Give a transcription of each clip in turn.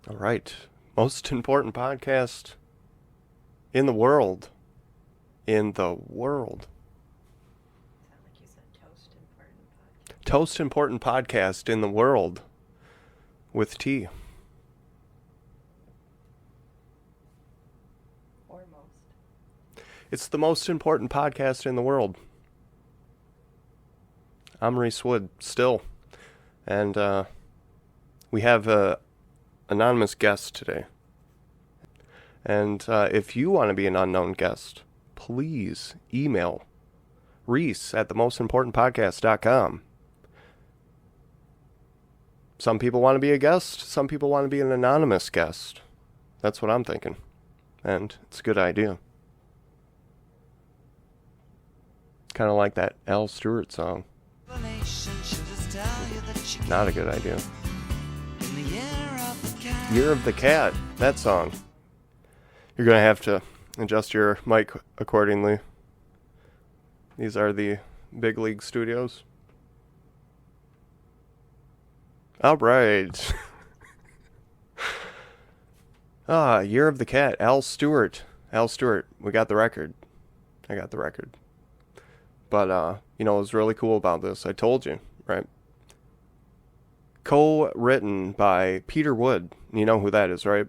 All right. Most important podcast in the world. In the world. Sound like you said toast important podcast. Toast important podcast in the world. With T. Or most. It's the most important podcast in the world. I'm Reese Wood, still. And we have a anonymous guest today. And if you want to be an unknown guest, please email Reese at themostimportantpodcast.com. Some people want to be a guest. Some people want to be an anonymous guest. That's what I'm thinking. And it's a good idea. Kind of like that Al Stewart song. Not a good idea. Year of the Cat. That song. You're going to have to adjust your mic accordingly. These are the Big League Studios. All right. Year of the Cat. Al Stewart. Al Stewart. We got the record. I got the record. But, what was really cool about this? I told you, right? Co-written by Peter Wood. You know who that is, right?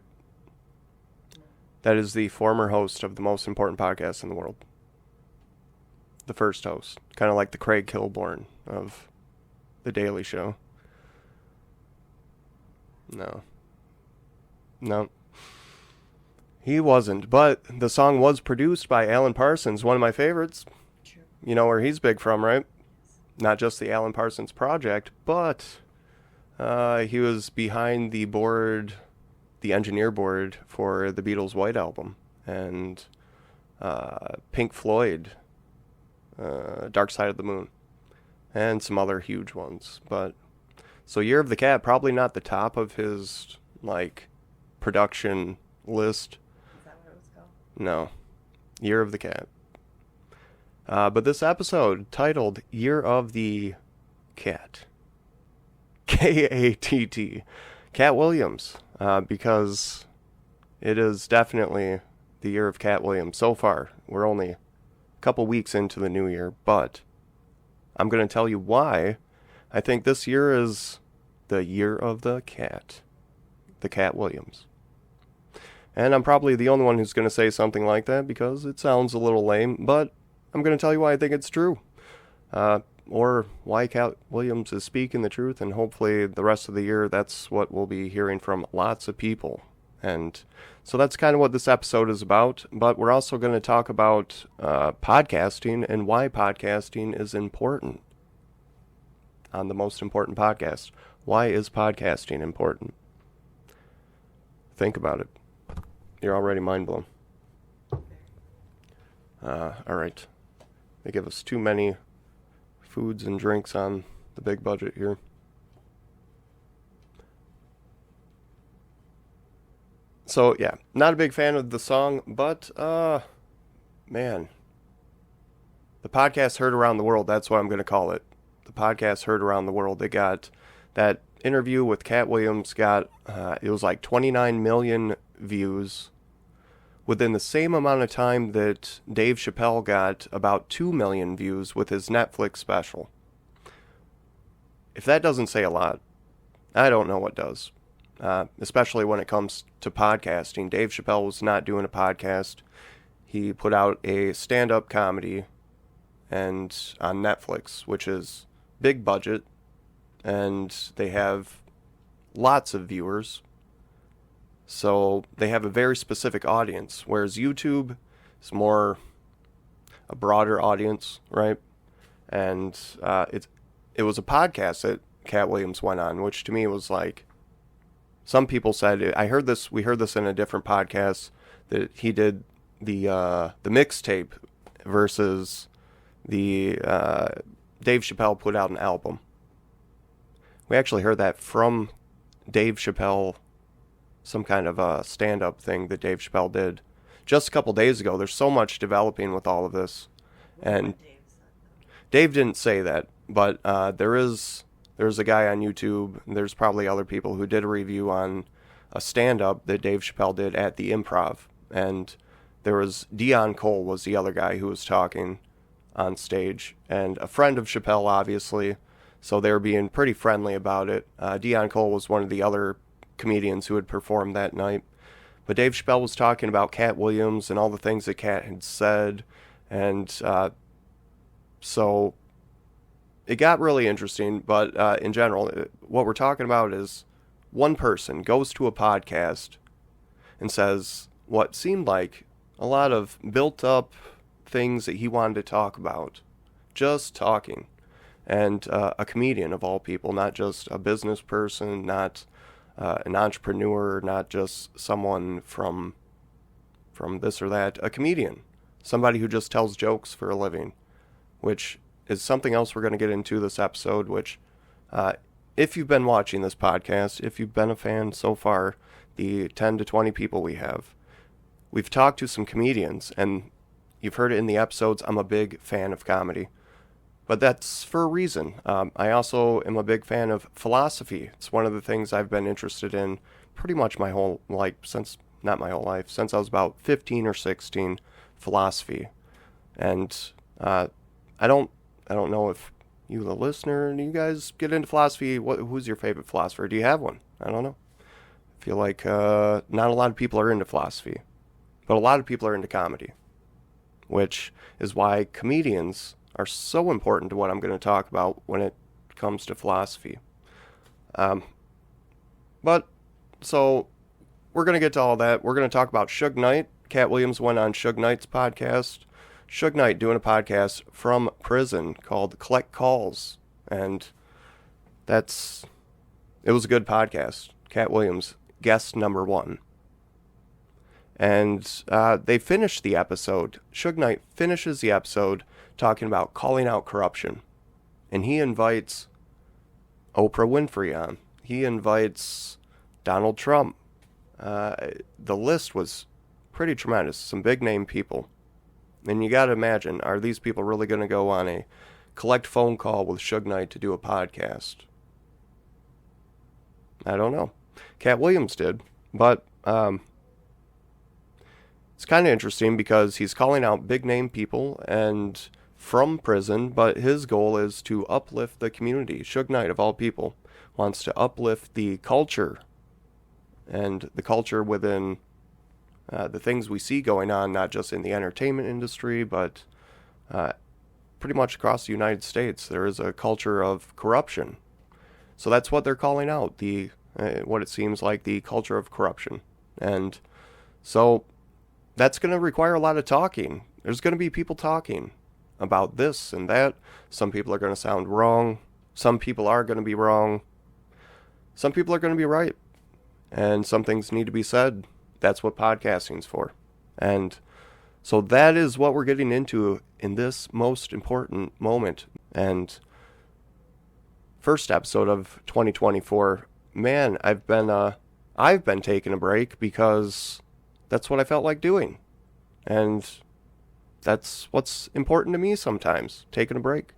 That is the former host of the most important podcast in the world. The first host. Kind of like the Craig Kilborn of The Daily Show. No. He wasn't. But the song was produced by Alan Parsons, one of my favorites. True. You know where he's big from, right? Not just the Alan Parsons Project, but he was behind the board, the engineer board for the Beatles' White Album, and Pink Floyd, Dark Side of the Moon, and some other huge ones. But so Year of the Cat, probably not the top of his production list. Is that what it was called? No, Year of the Cat. But this episode, titled Year of the Cat, K-A-T-T, Katt Williams, because it is definitely the year of Katt Williams. So far, we're only a couple weeks into the new year, but I'm going to tell you why I think this year is the year of the cat, the Katt Williams. And I'm probably the only one who's going to say something like that because it sounds a little lame, but I'm going to tell you why I think it's true. Or why Katt Williams is speaking the truth, and hopefully the rest of the year that's what we'll be hearing from lots of people. And so that's kind of what this episode is about, but we're also going to talk about podcasting and why podcasting is important on the most important podcast. Why is podcasting important? Think about it. You're already mind blown. All right. They give us too many foods and drinks on the big budget here. So, yeah, not a big fan of the song, but, man. The podcast heard around the world, that's what I'm going to call it. The podcast heard around the world. They got that interview with Katt Williams, it was like 29 million views within the same amount of time that Dave Chappelle got about 2 million views with his Netflix special. If that doesn't say a lot, I don't know what does. Especially when it comes to podcasting. Dave Chappelle was not doing a podcast. He put out a stand-up comedy and on Netflix, which is big budget, and they have lots of viewers. So they have a very specific audience, whereas YouTube is more a broader audience, right? And it was a podcast that Katt Williams went on, which to me was like, some people said, we heard this in a different podcast, that he did the mixtape versus the Dave Chappelle put out an album. We actually heard that from Dave Chappelle, some kind of a stand-up thing that Dave Chappelle did just a couple days ago. There's so much developing with all of this. And Dave didn't say that, but there's a guy on YouTube, there's probably other people who did a review on a stand-up that Dave Chappelle did at the Improv. And there was Dion Cole was the other guy who was talking on stage, and a friend of Chappelle, obviously, so they were being pretty friendly about it. Dion Cole was one of the other comedians who had performed that night. But Dave Chappelle was talking about Katt Williams and all the things that Katt had said, and so it got really interesting. But in general, what we're talking about is one person goes to a podcast and says what seemed like a lot of built-up things that he wanted to talk about. Just talking. And a comedian, of all people, not just a business person, not an entrepreneur, not just someone from this or that. A comedian. Somebody who just tells jokes for a living. Which is something else we're going to get into this episode, which, if you've been watching this podcast, if you've been a fan so far, the 10 to 20 people we've talked to some comedians, and you've heard it in the episodes, I'm a big fan of comedy. But that's for a reason. I also am a big fan of philosophy. It's one of the things I've been interested in pretty much my whole life, since I was about 15 or 16, philosophy. And I don't know if you, the listener, do you guys get into philosophy? Who's your favorite philosopher? Do you have one? I don't know. I feel like not a lot of people are into philosophy, but a lot of people are into comedy, which is why comedians are so important to what I'm going to talk about when it comes to philosophy. But so we're going to get to all that. We're going to talk about Suge Knight. Katt Williams went on Suge Knight's podcast. Suge Knight doing a podcast from prison called Collect Calls. And it was a good podcast. Katt Williams, guest number 1. And they finished the episode. Suge Knight finishes the episode talking about calling out corruption. And he invites Oprah Winfrey on. He invites Donald Trump. The list was pretty tremendous. Some big name people. And you got to imagine, are these people really going to go on a collect phone call with Suge Knight to do a podcast? I don't know. Katt Williams did. But it's kind of interesting because he's calling out big name people and from prison, but his goal is to uplift the community. Suge Knight, of all people, wants to uplift the culture and the culture within the things we see going on, not just in the entertainment industry, but pretty much across the United States. There is a culture of corruption. So that's what they're calling out, what it seems like the culture of corruption. And so that's going to require a lot of talking. There's going to be people talking about this and that. Some people are going to sound wrong. Some people are going to be wrong. Some people are going to be right. And some things need to be said. That's what podcasting's for. And so that is what we're getting into in this most important moment. And first episode of 2024. Man, I've been taking a break because that's what I felt like doing. And that's what's important to me sometimes, taking a break.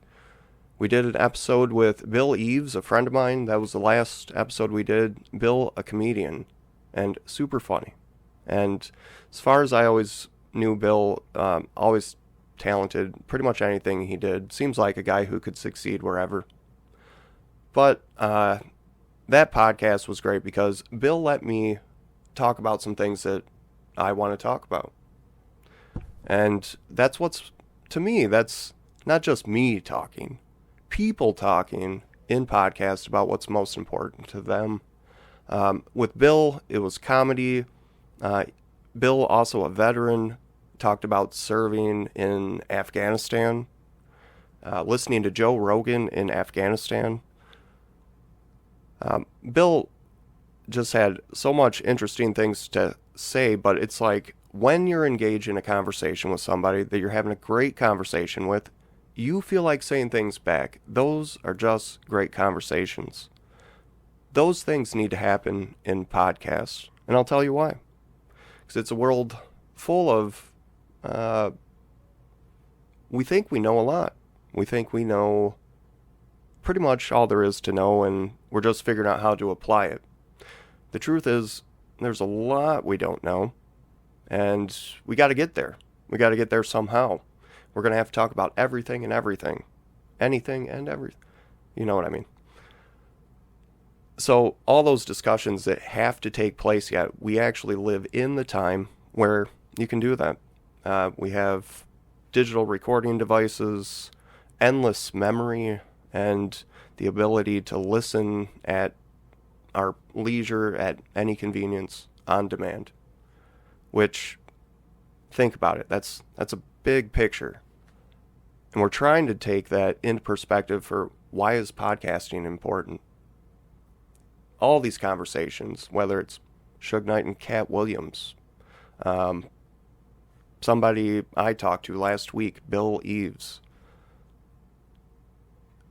We did an episode with Bill Eves, a friend of mine. That was the last episode we did. Bill, a comedian, and super funny. And as far as I always knew Bill, always talented, pretty much anything he did. Seems like a guy who could succeed wherever. But that podcast was great because Bill let me talk about some things that I want to talk about. And that's to me, that's not just me talking. People talking in podcasts about what's most important to them. With Bill, it was comedy. Bill, also a veteran, talked about serving in Afghanistan, listening to Joe Rogan in Afghanistan. Bill just had so much interesting things to say, but it's like when you're engaged in a conversation with somebody that you're having a great conversation with, you feel like saying things back. Those are just great conversations. Those things need to happen in podcasts, and I'll tell you why. Because it's a world full of, we think we know a lot. We think we know pretty much all there is to know, and we're just figuring out how to apply it. The truth is, There's a lot we don't know, and we got to get there. We got to get there somehow. We're going to have to talk about everything and everything. Anything and everything. You know what I mean? So all those discussions that have to take place yet, we actually live in the time where you can do that. We have digital recording devices, endless memory, and the ability to listen at our leisure at any convenience on demand. Which, think about it, that's a big picture. And we're trying to take that into perspective for why is podcasting important. All these conversations, whether it's Suge Knight and Katt Williams, somebody I talked to last week, Bill Eves,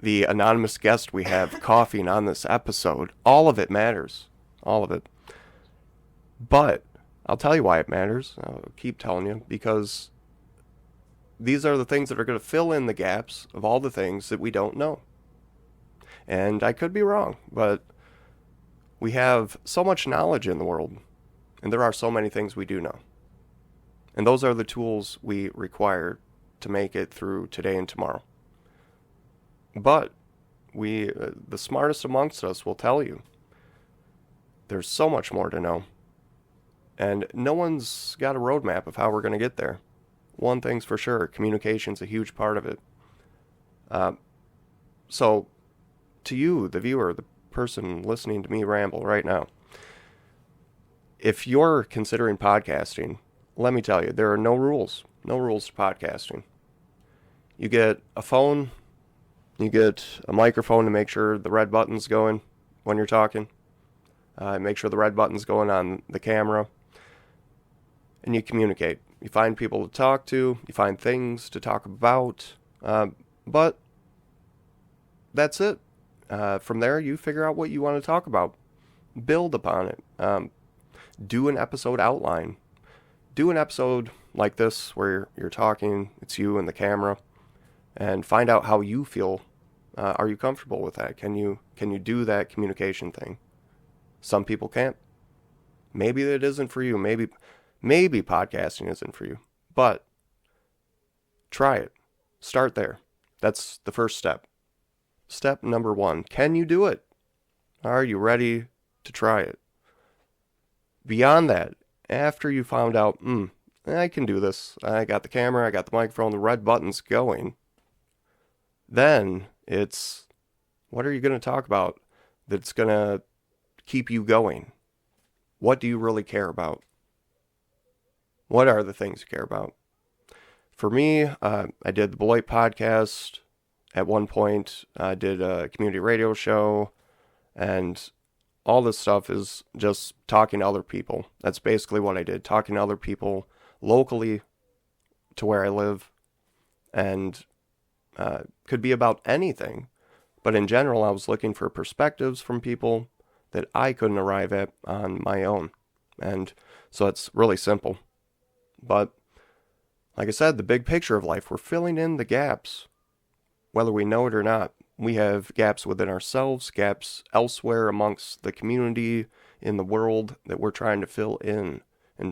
the anonymous guest we have coughing on this episode, all of it matters. All of it. But I'll tell you why it matters. I'll keep telling you, because these are the things that are going to fill in the gaps of all the things that we don't know. And I could be wrong, but we have so much knowledge in the world, and there are so many things we do know. And those are the tools we require to make it through today and tomorrow. But the smartest amongst us will tell you there's so much more to know. And no one's got a roadmap of how we're going to get there. One thing's for sure, communication's a huge part of it. So, to you, the viewer, the person listening to me ramble right now, if you're considering podcasting, let me tell you, there are no rules. No rules to podcasting. You get a phone, you get a microphone to make sure the red button's going when you're talking. Make sure the red button's going on the camera. And you communicate. You find people to talk to. You find things to talk about. But that's it. From there, you figure out what you want to talk about. Build upon it. Do an episode outline. Do an episode like this where you're talking. It's you and the camera. And find out how you feel. Are you comfortable with that? Can you do that communication thing? Some people can't. Maybe it isn't for you. Maybe podcasting isn't for you. But try it. Start there. That's the first step. Step number 1. Can you do it? Are you ready to try it? Beyond that, after you found out, I can do this. I got the camera, I got the microphone, the red button's going. Then it's, what are you going to talk about that's going to keep you going? What do you really care about? What are the things you care about? For me, I did the Beloit podcast. At one point, I did a community radio show, and all this stuff is just talking to other people. That's basically what I did, talking to other people locally to where I live, and could be about anything. But in general, I was looking for perspectives from people that I couldn't arrive at on my own. And so it's really simple. But like I said, the big picture of life, we're filling in the gaps. Whether we know it or not, we have gaps within ourselves, gaps elsewhere amongst the community, in the world, that we're trying to fill in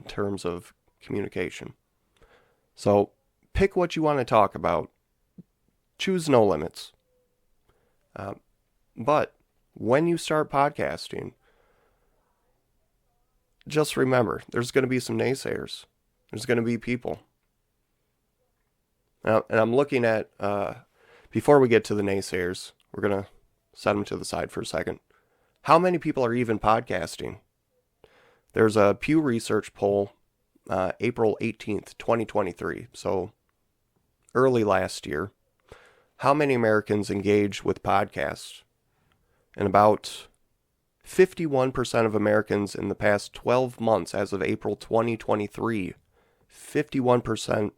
terms of communication. So pick what you want to talk about. Choose no limits. But when you start podcasting, just remember, there's going to be some naysayers. There's going to be people. Now, and I'm looking at, before we get to the naysayers, we're going to set them to the side for a second. How many people are even podcasting? There's a Pew Research poll, April 18th, 2023, so early last year. How many Americans engage with podcasts? And about 51% of Americans in the past 12 months, as of April 2023, 51%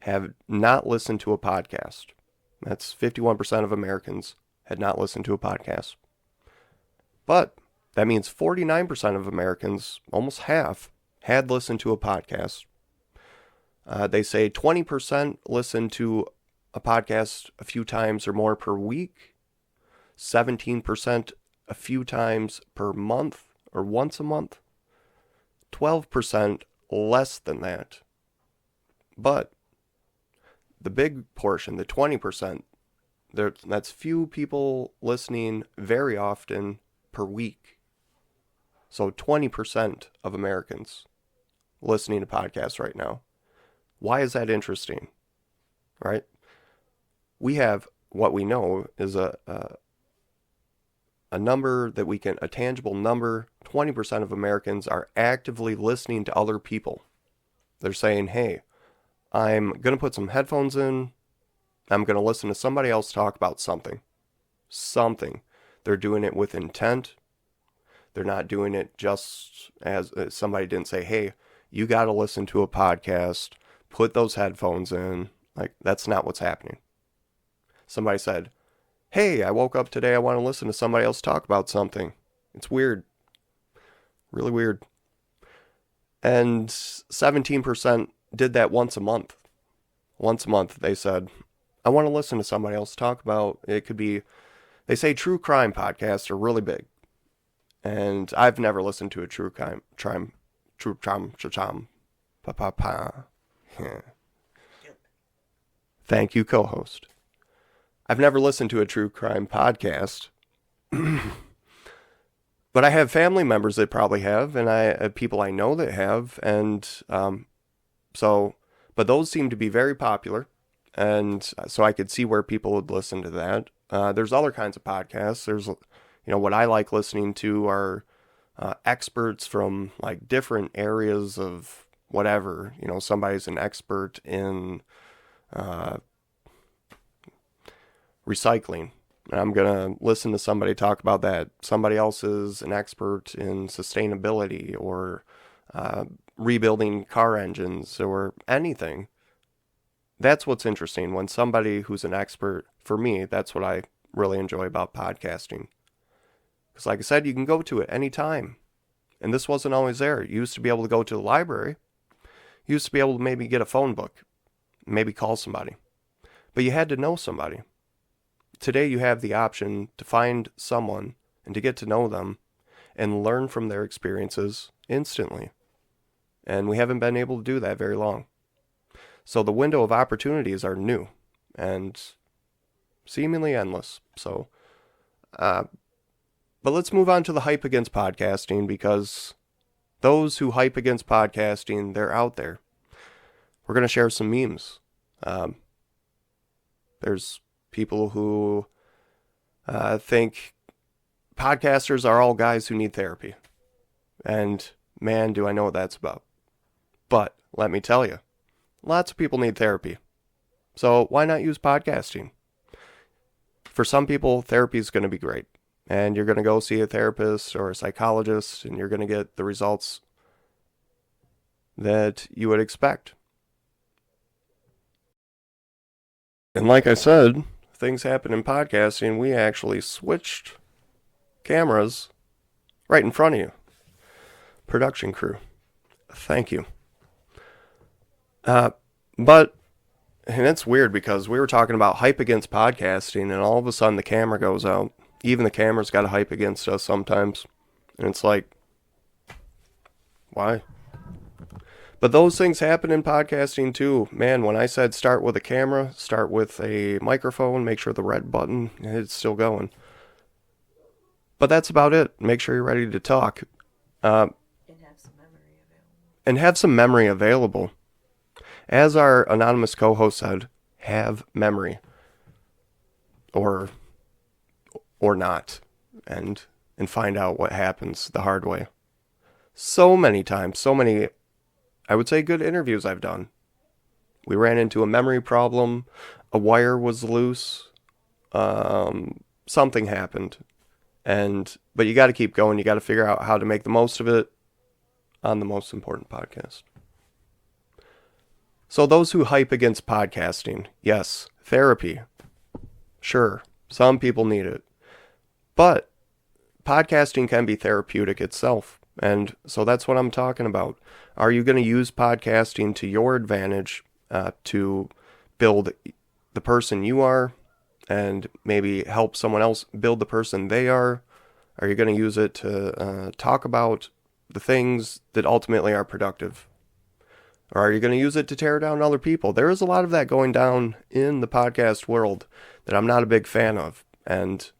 have not listened to a podcast. That's 51% of Americans had not listened to a podcast. But that means 49% of Americans, almost half, had listened to a podcast. They say 20% listen to a podcast a few times or more per week. 17% a few times per month or once a month. 12% less than that. But the big portion, the 20%, that's few people listening very often per week. So 20% of Americans listening to podcasts right now. Why is that interesting? Right? We have what we know is a number that we can, a tangible number. 20% of Americans are actively listening to other people. They're saying, hey, I'm going to put some headphones in. I'm going to listen to somebody else talk about something. They're doing it with intent. They're not doing it just as somebody didn't say, hey, you got to listen to a podcast, put those headphones in. Like, that's not what's happening. Somebody said, hey, I woke up today, I want to listen to somebody else talk about something. It's weird. Really weird. And 17% did that once a month. Once a month, they said, I want to listen to somebody else talk about, it could be, they say true crime podcasts are really big. And I've never listened to a true crime, Thank you, co-host. I've never listened to a true crime podcast, but I have family members that probably have, and I have people I know that have, and but those seem to be very popular, and so I could see where people would listen to that. There's other kinds of podcasts. There's, what I like listening to are experts from like different areas of whatever. Somebody's an expert in recycling. I'm going to listen to somebody talk about that. Somebody else is an expert in sustainability or rebuilding car engines or anything. That's what's interesting. When somebody who's an expert, for me, that's what I really enjoy about podcasting. Because like I said, you can go to it anytime. And this wasn't always there. You used to be able to go to the library. You used to be able to maybe get a phone book. Maybe call somebody. But you had to know somebody. Today you have the option to find someone and to get to know them and learn from their experiences instantly. And we haven't been able to do that very long. So the window of opportunities are new and seemingly endless. So, but let's move on to the hype against podcasting, because those who hype against podcasting, they're out there. We're going to share some memes. There's people who think podcasters are all guys who need therapy. And man, do I know what that's about. But let me tell you, lots of people need therapy. So why not use podcasting? For some people, therapy is going to be great. And you're going to go see a therapist or a psychologist, and you're going to get the results that you would expect. And like I said, things happen in podcasting. We actually switched cameras right in front of you. Production crew, thank you. But, and it's weird because we were talking about hype against podcasting, and all of a sudden the camera goes out. Even the camera's got a hype against us sometimes. And it's like, why? But those things happen in podcasting too. Man, when I said start with a camera, start with a microphone, make sure the red button is still going. But that's about it. Make sure you're ready to talk. And have some memory available. And have some memory available. As our anonymous co-host said, have memory. Or not. And find out what happens the hard way. So many times, I would say good interviews I've done. We ran into a memory problem, a wire was loose, something happened. But you got to keep going. You got to figure out how to make the most of it on the most important podcast. So those who hype against podcasting, yes, therapy. Sure, some people need it. But podcasting can be therapeutic itself. And so that's what I'm talking about. Are you going to use podcasting to your advantage to build the person you are and maybe help someone else build the person they are? Are you going to use it to talk about the things that ultimately are productive? Or are you going to use it to tear down other people? There is a lot of that going down in the podcast world that I'm not a big fan of. And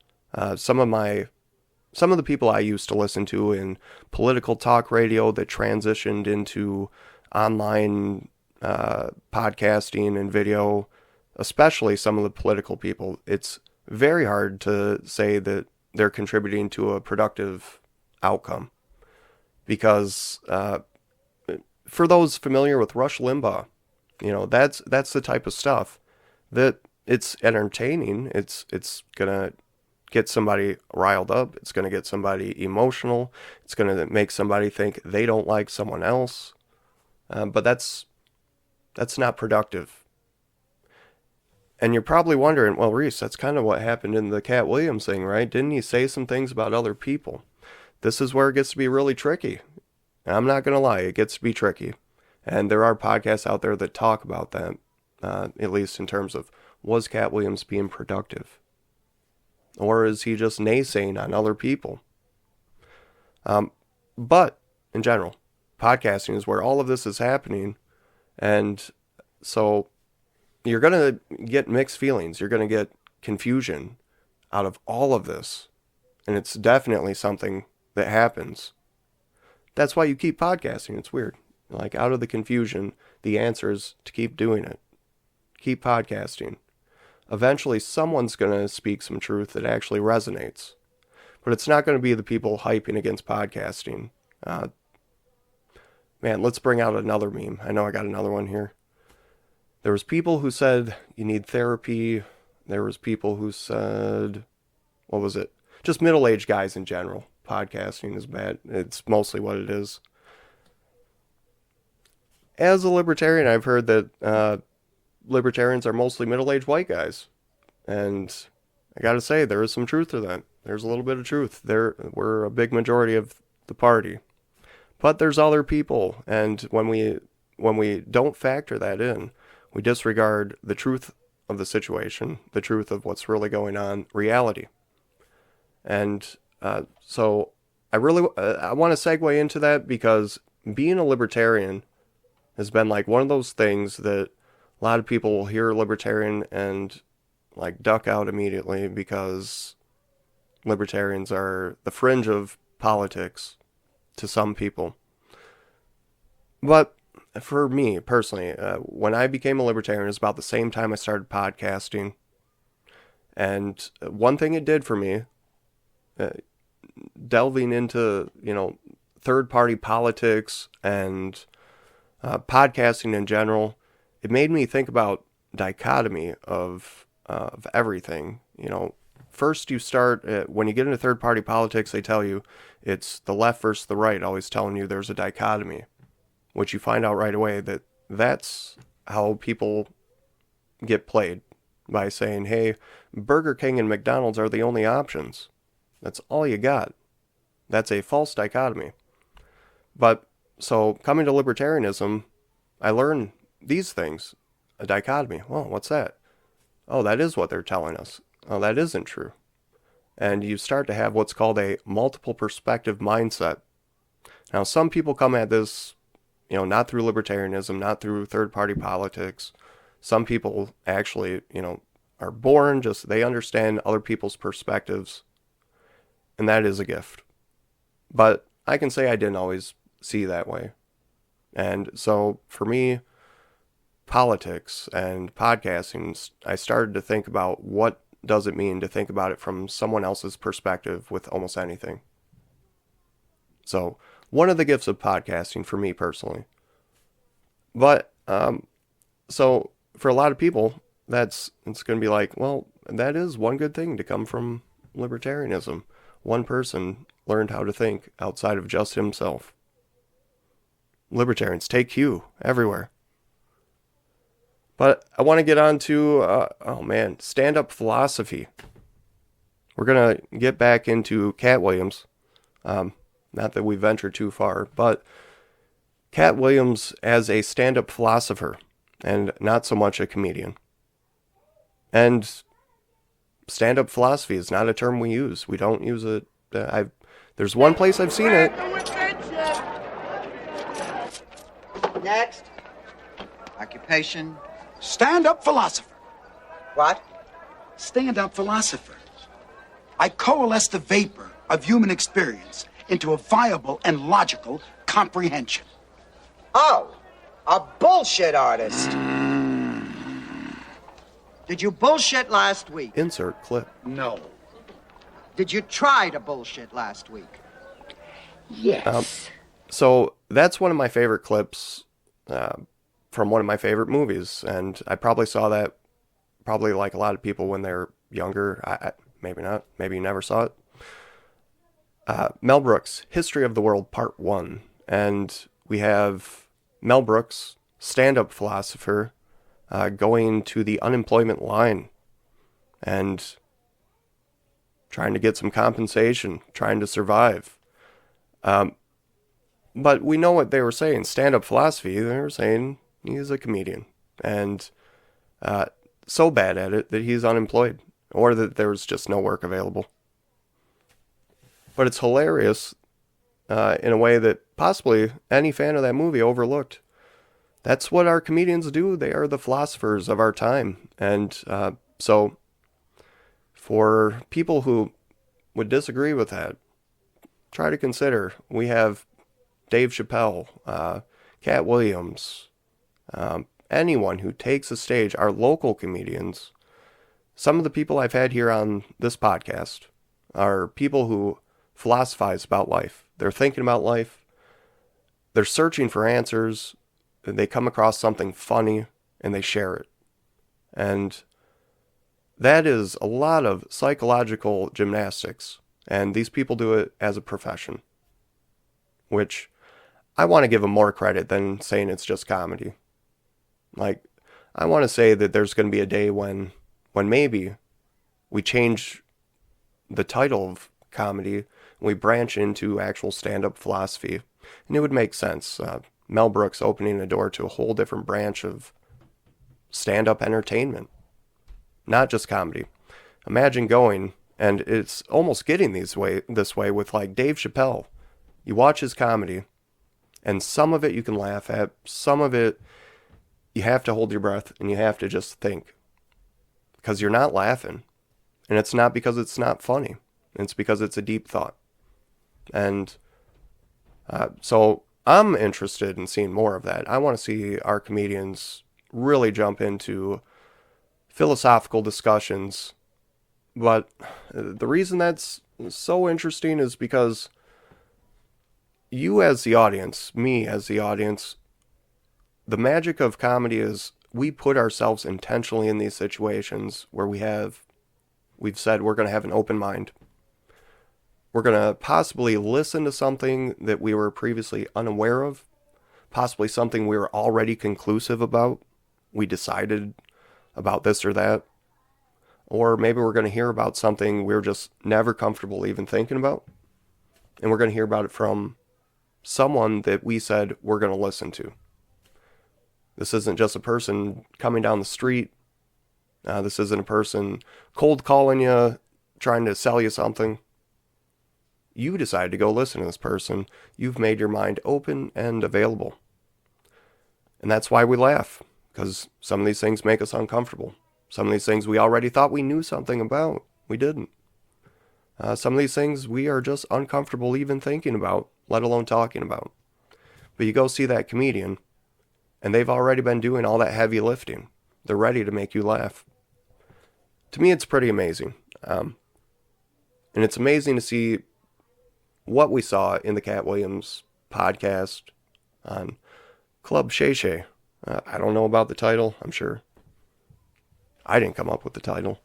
some of the people I used to listen to in political talk radio that transitioned into online podcasting and video, especially some of the political people, it's very hard to say that they're contributing to a productive outcome. Because for those familiar with Rush Limbaugh, that's the type of stuff that it's entertaining. It's gonna get somebody riled up. It's gonna get somebody emotional. It's gonna make somebody think they don't like someone else. But that's not productive. And you're probably wondering, well, Reese, that's kind of what happened in the Katt Williams thing, right? Didn't he say some things about other people? This is where it gets to be really tricky. And I'm not going to lie, it gets to be tricky. And there are podcasts out there that talk about that, at least in terms of, was Katt Williams being productive? Or is he just naysaying on other people? But, in general, podcasting is where all of this is happening. And so you're going to get mixed feelings. You're going to get confusion out of all of this. And it's definitely something that happens. That's why you keep podcasting. It's weird. Like, out of the confusion, the answer is to keep doing it. Keep podcasting. Eventually, someone's going to speak some truth that actually resonates. But it's not going to be the people hyping against podcasting. Man, let's bring out another meme. I know I got another one here. There was people who said you need therapy. There was people who said, what was it? Just middle-aged guys in general. Podcasting is bad. It's mostly what it is. As a libertarian, I've heard that libertarians are mostly middle-aged white guys. And I gotta say, there is some truth to that. There's a little bit of truth. We're a big majority of the party. But there's other people, and when we don't factor that in, we disregard the truth of the situation, the truth of what's really going on, reality. And so I want to segue into that, because being a libertarian has been like one of those things that a lot of people will hear libertarian and like duck out immediately, because libertarians are the fringe of politics to some people. But for me personally, when I became a libertarian, it was about the same time I started podcasting. And one thing it did for me, delving into, third-party politics and podcasting in general, it made me think about dichotomy of everything. First you start, when you get into third-party politics, they tell you it's the left versus the right, always telling you there's a dichotomy, which you find out right away that that's how people get played, by saying, hey, Burger King and McDonald's are the only options. That's all you got. That's a false dichotomy. But, so, coming to libertarianism, I learned these things. A dichotomy. Well, what's that? Oh, that is what they're telling us. Oh, that isn't true. And you start to have what's called a multiple perspective mindset. Now, some people come at this, not through libertarianism, not through third-party politics. Some people actually, are born, just they understand other people's perspectives. And that is a gift. But I can say I didn't always see that way. And so, for me, politics and podcasting, I started to think about what does it mean to think about it from someone else's perspective with almost anything. So, one of the gifts of podcasting for me personally. But, so for a lot of people, it's going to be like, well, that is one good thing to come from libertarianism. One person learned how to think outside of just himself. Libertarians, take cue everywhere. But I want to get on to, stand-up philosophy. We're going to get back into Katt Williams. Not that we venture too far, but Katt Williams as a stand-up philosopher and not so much a comedian. And stand-up philosophy is not a term we use. We don't use it. There's one place I've seen it. Next. Occupation. Stand-up philosopher. What? Stand-up philosopher. I coalesce the vapor of human experience into a viable and logical comprehension. Oh, a bullshit artist. Did you bullshit last week? Insert clip. No. Did you try to bullshit last week? Yes. So that's one of my favorite clips from one of my favorite movies. And I probably saw that, probably like a lot of people when they're younger. Maybe not. Maybe you never saw it. Mel Brooks, History of the World, Part 1. And we have Mel Brooks, stand-up philosopher, going to the unemployment line and trying to get some compensation, trying to survive. But we know what they were saying. Stand-up philosophy, they were saying he's a comedian. And so bad at it that he's unemployed. Or that there's just no work available. But it's hilarious in a way that possibly any fan of that movie overlooked. That's what our comedians do. They are the philosophers of our time. And so for people who would disagree with that, try to consider. We have Dave Chappelle, Katt Williams, anyone who takes a stage, our local comedians. Some of the people I've had here on this podcast are people who philosophize about life. They're thinking about life. They're searching for answers. They come across something funny and they share it. And that is a lot of psychological gymnastics. And these people do it as a profession, which I want to give them more credit than saying it's just comedy. Like, I want to say that there's going to be a day when maybe we change the title of comedy and we branch into actual stand-up philosophy. And it would make sense. Mel Brooks opening a door to a whole different branch of stand-up entertainment. Not just comedy. Imagine going, and it's almost getting this way with like Dave Chappelle. You watch his comedy, and some of it you can laugh at. Some of it you have to hold your breath and you have to just think. Because you're not laughing. And it's not because it's not funny. It's because it's a deep thought. And so I'm interested in seeing more of that. I want to see our comedians really jump into philosophical discussions. But the reason that's so interesting is because you as the audience, me as the audience, the magic of comedy is we put ourselves intentionally in these situations where we've said we're going to have an open mind. We're going to possibly listen to something that we were previously unaware of, possibly something we were already conclusive about. We decided about this or that. Or maybe we're going to hear about something we were just never comfortable even thinking about. And we're going to hear about it from someone that we said we're going to listen to. This isn't just a person coming down the street. This isn't a person cold calling you, trying to sell you something. You decide to go listen to this person. You've made your mind open and available. And that's why we laugh, because some of these things make us uncomfortable. Some of these things we already thought we knew something about. We didn't. Some of these things we are just uncomfortable even thinking about, let alone talking about. But you go see that comedian, and they've already been doing all that heavy lifting. They're ready to make you laugh. To me, it's pretty amazing. And it's amazing to see what we saw in the Katt Williams podcast on Club Shay Shay. I don't know about the title, I'm sure. I didn't come up with the title.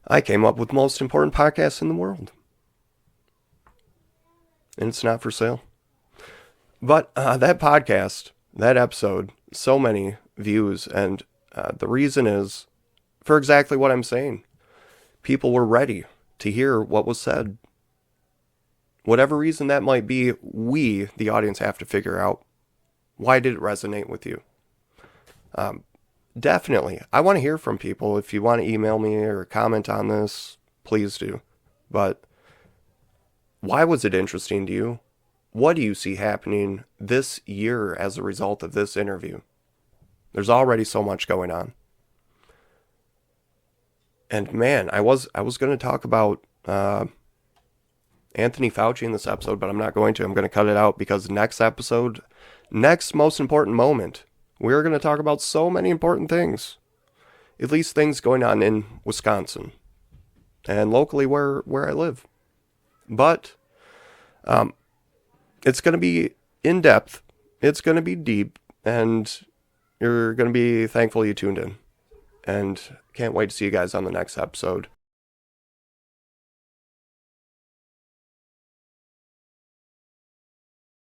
I came up with most important podcast in the world. And it's not for sale. But that podcast, that episode, so many views, and the reason is for exactly what I'm saying. People were ready to hear what was said. Whatever reason that might be, we, the audience, have to figure out, why did it resonate with you? Definitely. I want to hear from people. If you want to email me or comment on this, please do. But why was it interesting to you? what do you see happening this year as a result of this interview? There's already so much going on. And man, I was going to talk about Anthony Fauci in this episode, but I'm not going to. I'm going to cut it out because next episode, next most important moment, we're going to talk about so many important things. At least things going on in Wisconsin and locally where I live. But it's going to be in depth. It's going to be deep, and you're going to be thankful you tuned in. And can't wait to see you guys on the next episode.